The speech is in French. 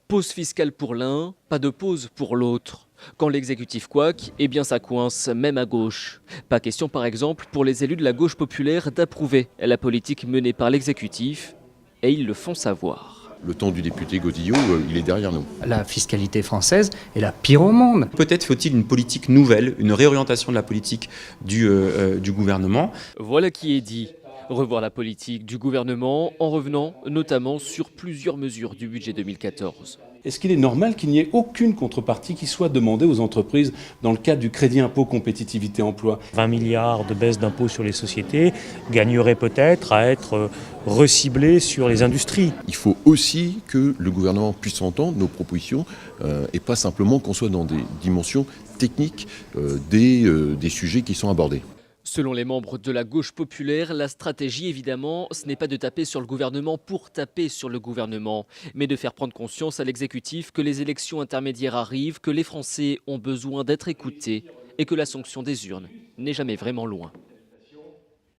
Pause fiscale pour l'un, pas de pause pour l'autre. Quand l'exécutif couac, eh bien ça coince, même à gauche. Pas question par exemple pour les élus de la gauche populaire d'approuver la politique menée par l'exécutif, et ils le font savoir. Le temps du député Godillot, il est derrière nous. La fiscalité française est la pire au monde. Peut-être faut-il une politique nouvelle, une réorientation de la politique du gouvernement. Voilà qui est dit. Revoir la politique du gouvernement en revenant notamment sur plusieurs mesures du budget 2014. Est-ce qu'il est normal qu'il n'y ait aucune contrepartie qui soit demandée aux entreprises dans le cadre du crédit impôt compétitivité emploi ? 20 milliards de baisse d'impôts sur les sociétés gagneraient peut-être à être reciblés sur les industries. Il faut aussi que le gouvernement puisse entendre nos propositions et pas simplement qu'on soit dans des dimensions techniques des sujets qui sont abordés. Selon les membres de la gauche populaire, la stratégie évidemment, ce n'est pas de taper sur le gouvernement pour taper sur le gouvernement, mais de faire prendre conscience à l'exécutif que les élections intermédiaires arrivent, que les Français ont besoin d'être écoutés et que la sanction des urnes n'est jamais vraiment loin.